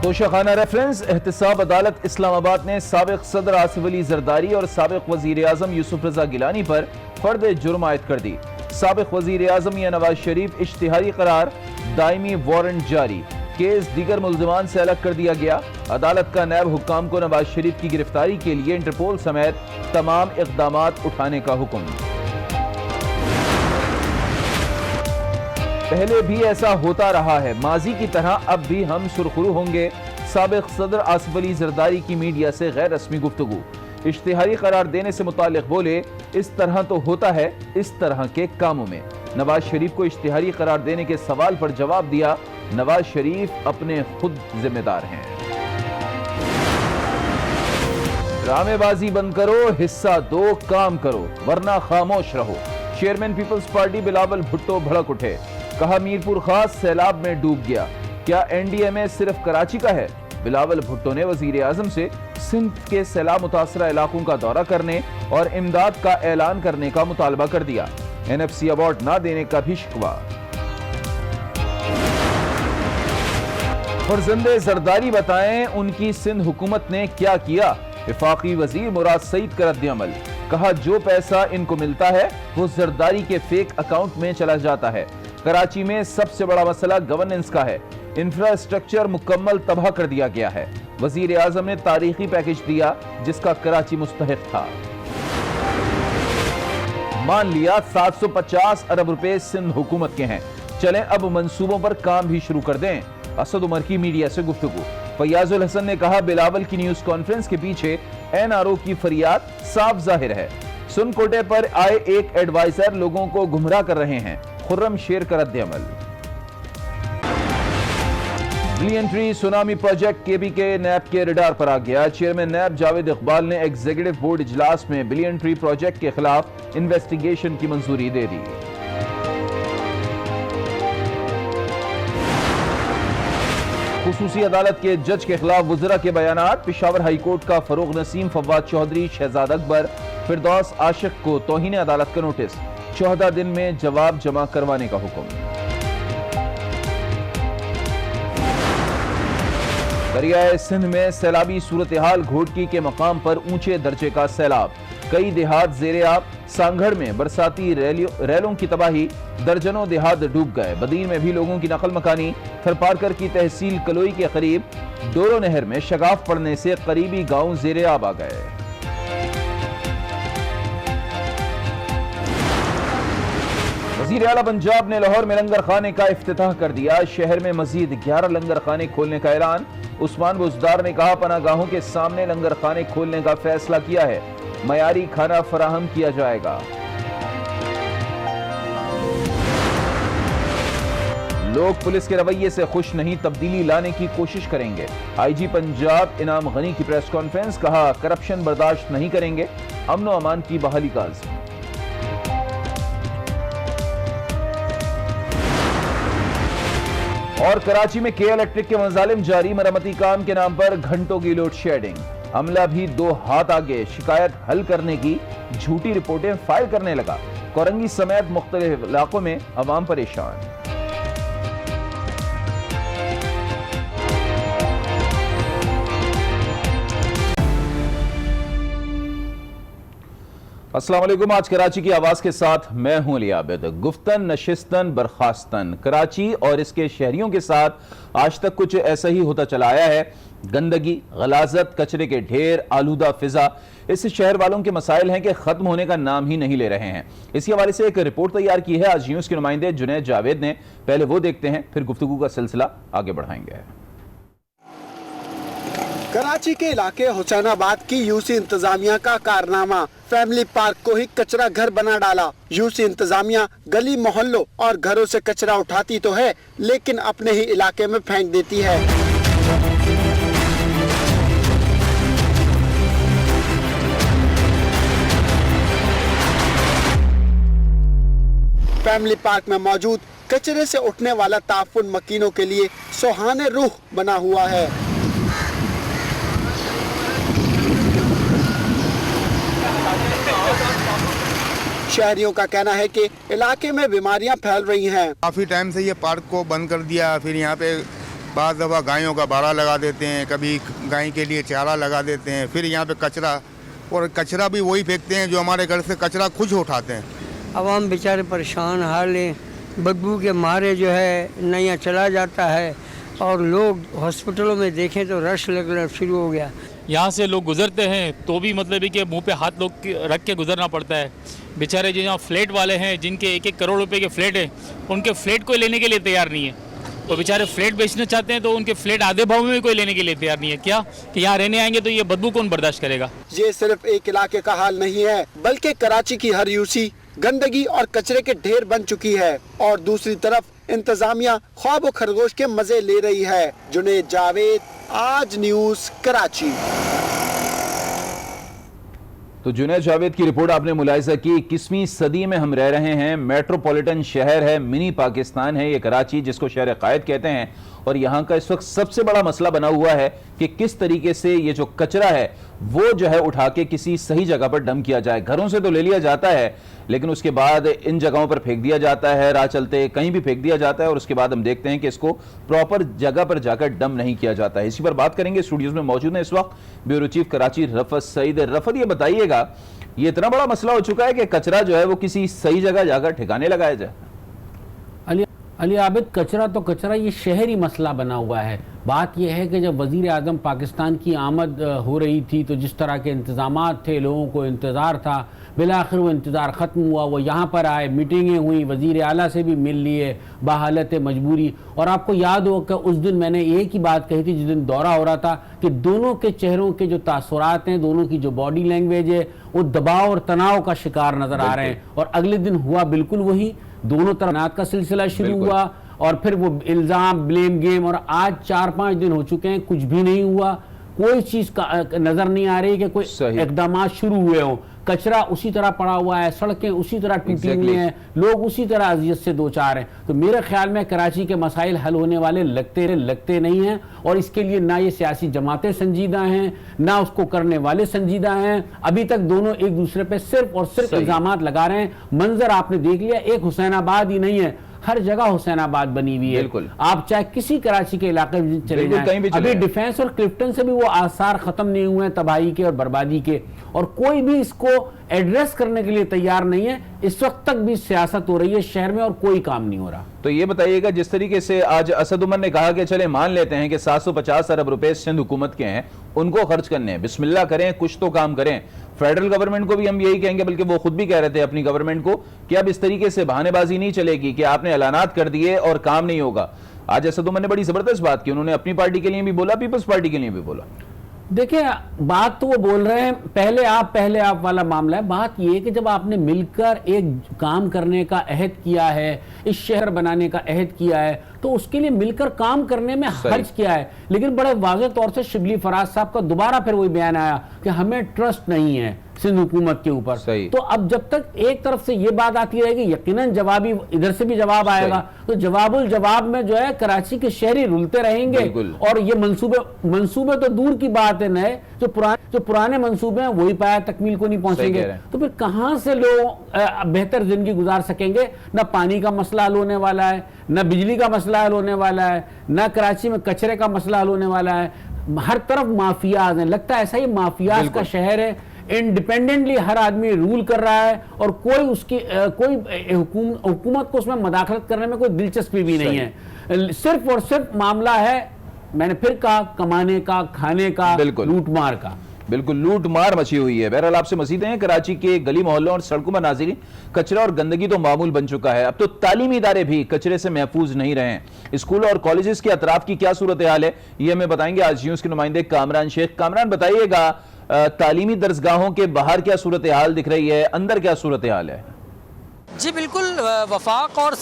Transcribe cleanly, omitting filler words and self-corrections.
توشخانہ reference احتساب عدالت اسلام آباد نے سابق صدر آصف علی زرداری اور سابق وزیر اعظم یوسف رضا گیلانی پر فرد جرم عائد کر دی۔ سابق وزیر اعظم یا نواز شریف اشتہاری قرار، دائمی وارنٹ جاری، کیس دیگر ملزمان سے الگ کر دیا گیا۔ عدالت کا نیب حکام کو نواز شریف کی گرفتاری کے لیے انٹرپول سمیت تمام اقدامات اٹھانے کا حکم۔ پہلے بھی ایسا ہوتا رہا ہے، ماضی کی طرح اب بھی ہم سرخرو ہوں گے۔ سابق صدر آصف علی زرداری کی میڈیا سے غیر رسمی گفتگو، اشتہاری قرار دینے سے متعلق بولے، اس طرح تو ہوتا ہے اس طرح کے کاموں میں۔ نواز شریف کو اشتہاری قرار دینے کے سوال پر جواب دیا، نواز شریف اپنے خود ذمہ دار ہیں۔ ڈرامے بازی بند کرو، حصہ دو، کام کرو، ورنہ خاموش رہو۔ Chairman peoples party Bilawal Bhutto بھڑک اٹھے، کہا میرپور خاص سیلاب میں ڈوب گیا، کیا این ڈی ایم اے صرف کراچی کا ہے؟ بلاول بھٹو نے وزیر اعظم سے سندھ کے سیلاب متاثرہ علاقوں کا دورہ کرنے اور امداد کا اعلان کرنے کا مطالبہ کر دیا۔ این ایف سی ایوارڈ نہ دینے کا بھی شکوہ۔ فرزند زرداری بتائیں ان کی سندھ حکومت نے کیا کیا؟ وفاقی وزیر مراد سعید کا رد عمل، کہا جو پیسہ ان کو ملتا ہے وہ زرداری کے فیک اکاؤنٹ میں چلا جاتا ہے۔ کراچی میں سب سے بڑا مسئلہ گورننس کا ہے، انفراسٹرکچر مکمل تباہ کر دیا گیا ہے۔ وزیر اعظم نے تاریخی پیکج دیا جس کا کراچی مستحق تھا۔ مان لیا 750 ارب روپے سندھ حکومت کے ہیں، چلیں اب منصوبوں پر کام بھی شروع کر دیں۔ اسد عمر کی میڈیا سے گفتگو، فیاض الحسن نے کہا بلاول کی نیوز کانفرنس کے پیچھے این آر او کی فریاد صاف ظاہر ہے۔ سن کوٹے پر آئے ایک ایڈوائزر لوگوں کو گمراہ کر رہے ہیں، خرم شیر کا رد عمل۔ بلین ٹری سونامی پروجیکٹ کے بی کے نیب کے ریڈار پر آ گیا۔ چیئرمین نیب جاوید اقبال نے ایگزیکٹو بورڈ اجلاس میں بلین ٹری پروجیکٹ کے خلاف انویسٹیگیشن کی منظوری دے دی۔ خصوصی عدالت کے جج کے خلاف وزراء کے بیانات، پشاور ہائی کورٹ کا فروغ نسیم، فواد چودھری، شہزاد اکبر، فردوس عاشق کو توہین عدالت کا نوٹس، 14 دن میں جواب جمع کروانے کا حکم۔ دریائے سندھ میں سیلابی صورتحال، گھوٹکی کے مقام پر اونچے درجے کا سیلاب، کئی دیہات زیر آب، سانگھڑ میں برساتی ریلوں کی تباہی، درجنوں دیہات ڈوب گئے۔ بدین میں بھی لوگوں کی نقل مکانی، تھرپارکر کی تحصیل کلوئی کے قریب ڈورو نہر میں شگاف پڑنے سے قریبی گاؤں زیر آب آ گئے۔ وزیر اعلیٰ پنجاب نے لاہور میں لنگر خانے کا افتتاح کر دیا، شہر میں مزید 11 لنگر خانے کھولنے کا اعلان۔ عثمان بزدار نے کہا پناہ گاہوں کے سامنے لنگر خانے کھولنے کا فیصلہ کیا ہے، معیاری کھانا فراہم کیا جائے گا۔ لوگ پولیس کے رویے سے خوش نہیں، تبدیلی لانے کی کوشش کریں گے۔ آئی جی پنجاب انعام غنی کی پریس کانفرنس، کہا کرپشن برداشت نہیں کریں گے، امن و امان کی بحالی کا عزم۔ اور کراچی میں کے الیکٹرک کے مظالم جاری، مرمتی کام کے نام پر گھنٹوں کی لوڈ شیڈنگ، عملہ بھی دو ہاتھ آگے، شکایت حل کرنے کی جھوٹی رپورٹیں فائل کرنے لگا۔ کورنگی سمیت مختلف علاقوں میں عوام پریشان۔ السلام علیکم، آج کراچی کی آواز کے ساتھ میں ہوں علی عابد۔ گفتن نشستن برخاستن، کراچی اور اس کے شہریوں کے ساتھ آج تک کچھ ایسا ہی ہوتا چلا آیا ہے۔ گندگی، غلاظت، کچرے کے ڈھیر، آلودہ فضا، اس شہر والوں کے مسائل ہیں کہ ختم ہونے کا نام ہی نہیں لے رہے ہیں۔ اسی حوالے سے ایک رپورٹ تیار کی ہے آج نیوز کے نمائندے جنید جاوید نے، پہلے وہ دیکھتے ہیں پھر گفتگو کا سلسلہ آگے بڑھائیں گے۔ کراچی کے علاقے حسین آباد کی یو سی انتظامیہ کا کارنامہ، فیملی پارک کو ہی کچرا گھر بنا ڈالا۔ یو سی انتظامیہ گلی محلوں اور گھروں سے کچرا اٹھاتی تو ہے لیکن اپنے ہی علاقے میں پھینک دیتی ہے۔ فیملی پارک میں موجود کچرے سے اٹھنے والا تعفن مکینوں کے لیے سوہانے روح بنا ہوا ہے۔ شہریوں کا کہنا ہے کہ علاقے میں بیماریاں پھیل رہی ہیں۔ کافی ٹائم سے یہ پارک کو بند کر دیا، پھر یہاں پہ بعض دفعہ گایوں کا باڑا لگا دیتے ہیں, کبھی گائے کے لیے چارہ لگا دیتے ہیں, پھر یہاں پہ کچرا, اور کچرا بھی وہی پھینکتے ہیں جو ہمارے گھر سے کچرا خود اٹھاتے ہیں. عوام بیچارے پریشان حال ہیں, بدبو کے مارے جو ہے نیا چلا جاتا ہے, اور لوگ ہاسپٹلوں میں دیکھیں تو رش لگنا شروع ہو گیا. یہاں سے لوگ گزرتے ہیں تو بھی مطلب ہے کہ منہ پہ ہاتھ لوگ رکھ کے گزرنا پڑتا ہے. بیچارے جو یہاں فلیٹ والے ہیں جن کے 1-1 کروڑ روپے کے فلیٹ ہیں, ان کے فلیٹ کوئی لینے کے لیے تیار نہیں ہے. تو بیچارے فلیٹ بیچنا چاہتے ہیں تو ان کے فلیٹ آدھے بھاؤ میں بھی کوئی لینے کے لیے تیار نہیں ہے. کیا کہ یہاں رہنے آئیں گے تو یہ بدبو کون برداشت کرے گا؟ یہ صرف ایک علاقے کا حال نہیں ہے, بلکہ کراچی کی ہر یوسی گندگی اور کچرے کے ڈھیر بن چکی ہے, اور دوسری طرف انتظامیہ خواب و خرگوش کے مزے لے رہی ہے. جنید جاوید, آج نیوز, کراچی. تو جنید جاوید کی رپورٹ آپ نے ملاحظہ کی. 21ویں صدی میں ہم رہ رہے ہیں, میٹروپولیٹن شہر ہے, منی پاکستان ہے یہ کراچی, جس کو شہر قائد کہتے ہیں. اور یہاں کا اس وقت سب سے بڑا مسئلہ بنا ہوا ہے کہ کس طریقے سے یہ جو کچرا ہے وہ جو ہے اٹھا کے کسی صحیح جگہ پر ڈمپ کیا جائے. گھروں سے تو لے لیا جاتا ہے لیکن اس کے بعد ان جگہوں پر پھینک دیا جاتا ہے, راہ چلتے کہیں بھی پھینک دیا جاتا ہے, اور اس کے بعد ہم دیکھتے ہیں کہ اس کو پراپر جگہ پر جا کر ڈمپ نہیں کیا جاتا ہے. اسی پر بات کریں گے. اسٹوڈیوز میں موجود ہیں اس وقت بیورو چیف کراچی رفعت سعید. رفعت, یہ بتائیے گا, یہ اتنا بڑا مسئلہ ہو چکا ہے کہ کچرا جو ہے وہ کسی صحیح جگہ جا کر ٹھکانے لگایا جائے. علی عابد, کچرا تو کچرا, یہ شہری مسئلہ بنا ہوا ہے. بات یہ ہے کہ جب وزیر اعظم پاکستان کی آمد ہو رہی تھی تو جس طرح کے انتظامات تھے, لوگوں کو انتظار تھا, بالآخر وہ انتظار ختم ہوا, وہ یہاں پر آئے, میٹنگیں ہوئیں, وزیر اعلیٰ سے بھی مل لیے بحالت مجبوری. اور آپ کو یاد ہو کہ اس دن میں نے ایک ہی بات کہی تھی جس دن دورہ ہو رہا تھا, کہ دونوں کے چہروں کے جو تاثرات ہیں, دونوں کی جو باڈی لینگویج ہے, وہ دباؤ اور تناؤ کا شکار نظر آ رہے ہیں. اور اگلے دن ہوا بالکل وہی, دونوں طرف کا سلسلہ شروع ہوا, اور پھر وہ الزام, بلیم گیم. اور آج 4-5 دن ہو چکے ہیں, کچھ بھی نہیں ہوا, کوئی چیز کا نظر نہیں آ رہی کہ کوئی اقدامات شروع ہوئے ہوں. کچرا اسی طرح پڑا ہوا ہے, سڑکیں اسی طرح ٹوٹی ہوئی ہیں, لوگ اسی طرح اذیت سے دوچار ہیں. تو میرے خیال میں کراچی کے مسائل حل ہونے والے لگتے نہیں ہیں, اور اس کے لیے نہ یہ سیاسی جماعتیں سنجیدہ ہیں, نہ اس کو کرنے والے سنجیدہ ہیں. ابھی تک دونوں ایک دوسرے پہ صرف اور صرف الزامات لگا رہے ہیں. منظر آپ نے دیکھ لیا, ایک حسین آباد ہی نہیں ہے, ہر جگہ حسین آباد بنی ہوئی ہے. آپ چاہے کسی کراچی کے علاقے میں چلے جائیں, ابھی ڈیفینس اور کلفٹن سے بھی وہ آثار ختم نہیں ہوئے ہیں تباہی کے اور بربادی کے, اور کوئی بھی اس کو ایڈریس کرنے کے لیے تیار نہیں ہے. اس وقت تک بھی سیاست ہو رہی ہے شہر میں اور کوئی کام نہیں ہو رہا. تو یہ بتائیے گا, جس طریقے سے آج اسد عمر نے کہا کہ چلے مان لیتے ہیں کہ 750 ارب روپے سندھ حکومت کے ہیں, ان کو خرچ کرنے ہیں, بسم اللہ کریں, کچھ تو کام کریں. فیڈرل گورنمنٹ کو بھی ہم یہی کہیں گے, بلکہ وہ خود بھی کہہ رہے تھے اپنی گورنمنٹ کو کہ اب اس طریقے سے بہانے بازی نہیں چلے گی کہ آپ نے اعلانات کر دیے اور کام نہیں ہوگا. آج اسد عمر نے بڑی زبردست بات کی, انہوں نے اپنی پارٹی کے لیے بھی بولا, پیپلز پارٹی کے لیے بھی بولا. دیکھیں, بات تو وہ بول رہے ہیں پہلے آپ والا معاملہ ہے. بات یہ ہے کہ جب آپ نے مل کر ایک کام کرنے کا عہد کیا ہے, اس شہر بنانے کا عہد کیا ہے, تو اس کے لیے مل کر کام کرنے میں حرج کیا ہے. لیکن بڑے واضح طور سے شبلی فراز صاحب کا دوبارہ پھر وہی بیان آیا کہ ہمیں ٹرسٹ نہیں ہے سندھ حکومت کے اوپر. تو اب جب تک ایک طرف سے یہ بات آتی رہے گی, یقیناً جوابی ادھر سے بھی جواب آئے گا, تو جواب الجواب میں جو ہے کراچی کے شہری رلتے رہیں گے. اور یہ منصوبے تو دور کی بات ہے, نئے جو پرانے منصوبے ہیں وہی پایا تکمیل کو نہیں پہنچیں گے. تو پھر کہاں سے لوگ بہتر زندگی گزار سکیں گے؟ نہ پانی کا مسئلہ حل ہونے والا ہے, نہ بجلی کا مسئلہ حل ہونے والا ہے, نہ کراچی میں کچرے کا مسئلہ حل ہونے والا ہے. ہر طرف مافیاز ہیں, لگتا ہے ایسا ہی مافیاز کا شہر ہے. انڈیپینڈنٹلی ہر آدمی رول کر رہا ہے, اور کوئی اس کی کوئی حکومت کو اس میں مداخلت کرنے میں کوئی دلچسپی بھی نہیں ہے. صرف اور صرف معاملہ ہے, میں نے پھر کہا, کمانے کا, کھانے کا, لوٹ مار کا. بالکل لوٹ مار مچی ہوئی ہے. بہرحال آپ سے مزید ہیں, کراچی کے گلی محلوں اور سڑکوں میں ناظرین, کچرا اور گندگی تو معمول بن چکا ہے. اب تو تعلیمی ادارے بھی کچرے سے محفوظ نہیں رہے ہیں. اسکول اور کالجز کے اطراف کی کیا صورتحال ہے, یہ ہمیں بتائیں گے آج نیوز کے نمائندے کامران شیخ. کامران, بتائیے گا تعلیمی درسگاہوں کے باہر کیا صورتحال دکھ رہی ہے, اندر کیا صورتحال ہے؟ جی بالکل, وفاق اور